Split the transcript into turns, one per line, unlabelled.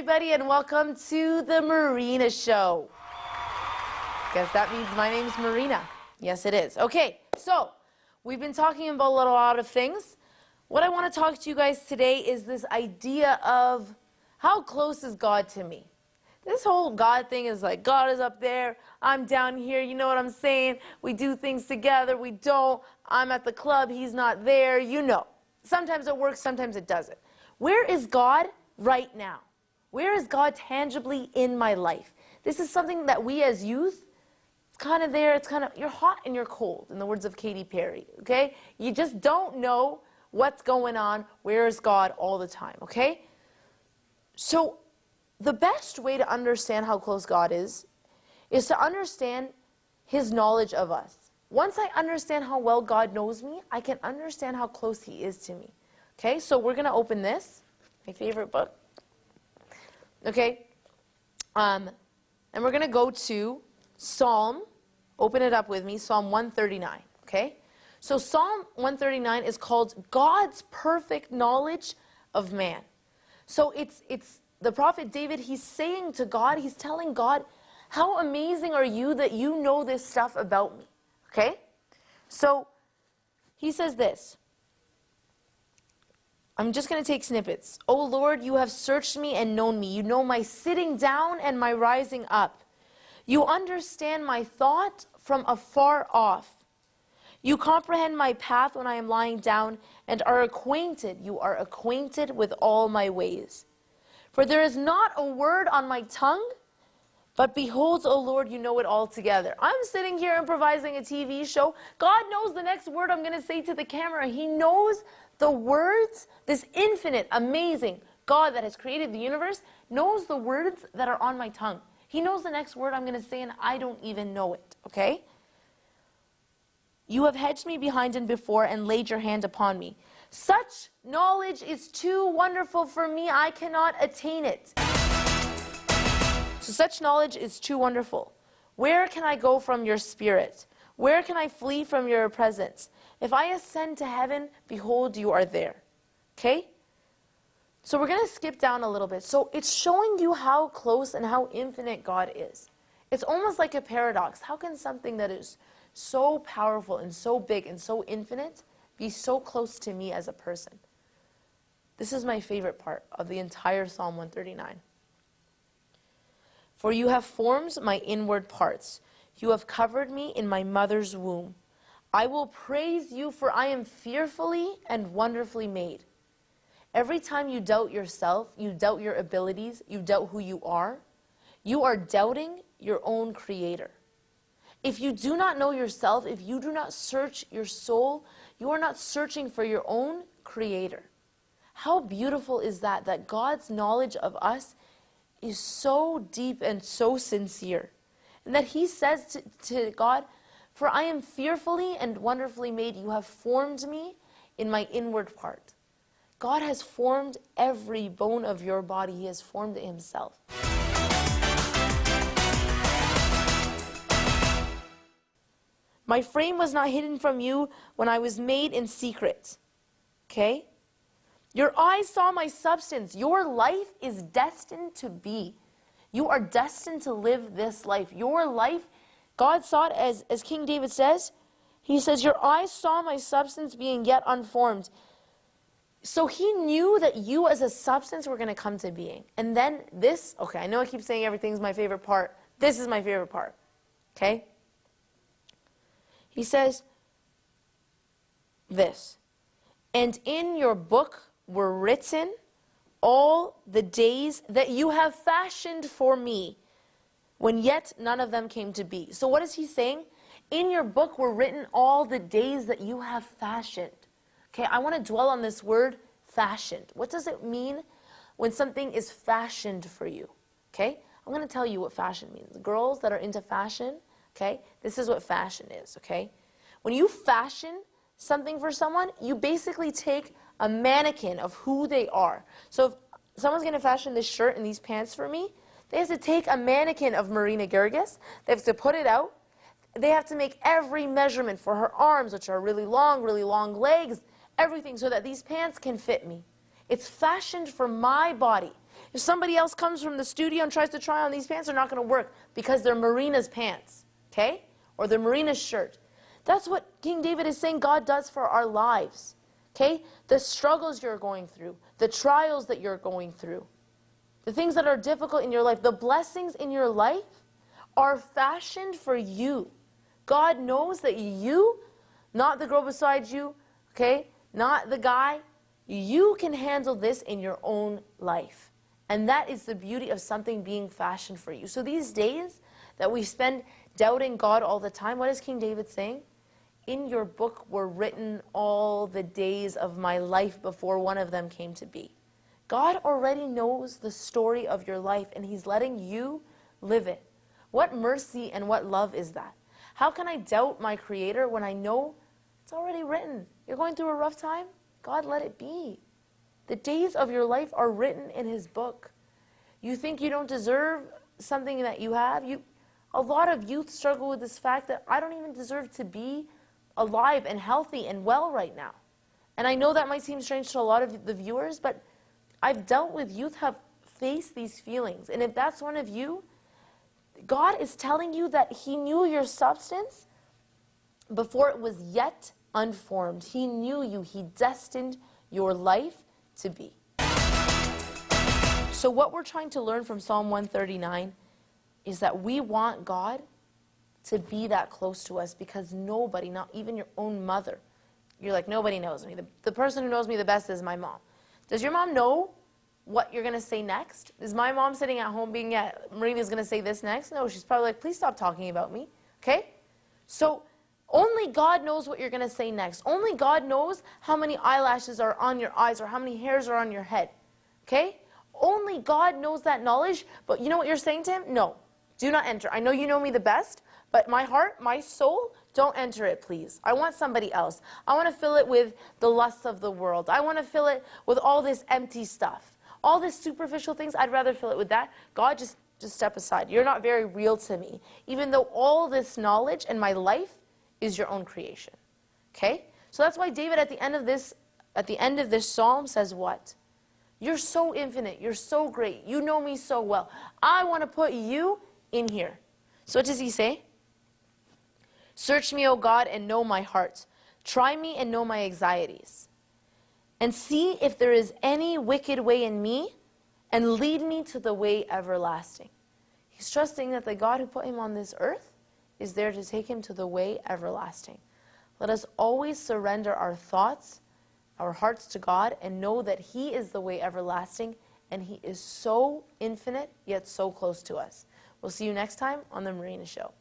everybody, and welcome to the Marina Show. Guess that means my name's Marina. Yes, it is. Okay, so we've been talking about a lot of things. What I want to talk to you guys today is this idea of how close is God to me? This whole God thing is like, God is up there, I'm down here, you know what I'm saying? We do things together, we don't. I'm at the club, he's not there, you know. Sometimes it works, sometimes it doesn't. Where is God right now? Where is God tangibly in my life? This is something that we as youth, it's kind of there, it's kind of, you're hot and you're cold, in the words of Katy Perry, okay? You just don't know what's going on, where is God all the time, okay? So the best way to understand how close God is to understand his knowledge of us. Once I understand how well God knows me, I can understand how close he is to me. Okay, so we're going to open this, my favorite book. Okay, and we're going to go to Psalm, open it up with me, Psalm 139, okay? So Psalm 139 is called God's perfect knowledge of man. So it's the prophet David, he's saying to God, he's telling God, how amazing are you that you know this stuff about me, okay? So he says this. I'm just going to take snippets. O Lord, you have searched me and known me. You know my sitting down and my rising up. You understand my thought from afar off. You comprehend my path when I am lying down and are acquainted. You are acquainted with all my ways. For there is not a word on my tongue, but behold, O Lord, you know it all together. I'm sitting here improvising a TV show. God knows the next word I'm going to say to the camera. He knows the words. This infinite, amazing God that has created the universe knows the words that are on my tongue. He knows the next word I'm going to say, and I don't even know it, okay? You have hedged me behind and before and laid your hand upon me. Such knowledge is too wonderful for me. I cannot attain it. So such knowledge is too wonderful. Where can I go from your spirit? Where can I flee from your presence? If I ascend to heaven, behold, you are there. Okay? So we're going to skip down a little bit. So it's showing you how close and how infinite God is. It's almost like a paradox. How can something that is so powerful and so big and so infinite be so close to me as a person? This is my favorite part of the entire Psalm 139. For you have formed my inward parts. You have covered me in my mother's womb. I will praise you, for I am fearfully and wonderfully made. Every time you doubt yourself, you doubt your abilities, you doubt who you are doubting your own creator. If you do not know yourself, if you do not search your soul, you are not searching for your own creator. How beautiful is that, that God's knowledge of us is so deep and so sincere. And that he says to God, for I am fearfully and wonderfully made. You have formed me in my inward part. God has formed every bone of your body. He has formed it himself. My frame was not hidden from you when I was made in secret. Okay? Your eyes saw my substance. Your life is destined to be. You are destined to live this life. Your life, God saw it as King David says. He says, your eyes saw my substance being yet unformed. So he knew that you as a substance were going to come to being. And then this, okay, I know I keep saying everything's my favorite part. This is my favorite part. Okay? He says this. And in your book were written all the days that you have fashioned for me, when yet none of them came to be. So what is he saying? In your book were written all the days that you have fashioned. Okay, I want to dwell on this word, fashioned. What does it mean when something is fashioned for you? Okay, I'm going to tell you what fashion means. The girls that are into fashion, okay, this is what fashion is, okay? When you fashion something for someone, you basically take a mannequin of who they are. So if someone's going to fashion this shirt and these pants for me, they have to take a mannequin of Marina Gergis, they have to put it out, they have to make every measurement for her arms, which are really long legs, everything, so that these pants can fit me. It's fashioned for my body. If somebody else comes from the studio and tries to try on these pants, they're not going to work because they're Marina's pants, okay? Or they're Marina's shirt. That's what King David is saying God does for our lives, okay? The struggles you're going through, the trials that you're going through, the things that are difficult in your life, the blessings in your life are fashioned for you. God knows that you, not the girl beside you, okay, not the guy, you can handle this in your own life. And that is the beauty of something being fashioned for you. So these days that we spend doubting God all the time, what is King David saying? In your book were written all the days of my life before one of them came to be. God already knows the story of your life, and he's letting you live it. What mercy and what love is that? How can I doubt my Creator when I know it's already written? You're going through a rough time? God, let it be. The days of your life are written in his book. You think you don't deserve something that you have? A lot of youth struggle with this fact that I don't even deserve to be alive and healthy and well right now. And I know that might seem strange to a lot of the viewers, but I've dealt with youth have faced these feelings. And if that's one of you, God is telling you that he knew your substance before it was yet unformed. He knew you. He destined your life to be. So what we're trying to learn from Psalm 139 is that we want God to be that close to us, because nobody, not even your own mother, you're like, nobody knows me. The person who knows me the best is my mom. Does your mom know what you're going to say next? Is my mom sitting at home being, yeah, Marina's going to say this next? No, she's probably like, please stop talking about me. Okay? So only God knows what you're going to say next. Only God knows how many eyelashes are on your eyes or how many hairs are on your head. Okay? Only God knows that knowledge. But you know what you're saying to him? No, do not enter. I know you know me the best, but my heart, my soul, don't enter it, please. I want somebody else. I want to fill it with the lusts of the world. I want to fill it with all this empty stuff. All this superficial things, I'd rather fill it with that. God, just step aside. You're not very real to me, even though all this knowledge and my life is your own creation. Okay? So that's why David at the end of this psalm says what? You're so infinite. You're so great. You know me so well. I want to put you in here. So what does he say? Search me, O God, and know my heart. Try me and know my anxieties. And see if there is any wicked way in me, and lead me to the way everlasting. He's trusting that the God who put him on this earth is there to take him to the way everlasting. Let us always surrender our thoughts, our hearts to God, and know that he is the way everlasting, and he is so infinite, yet so close to us. We'll see you next time on The Marina Show.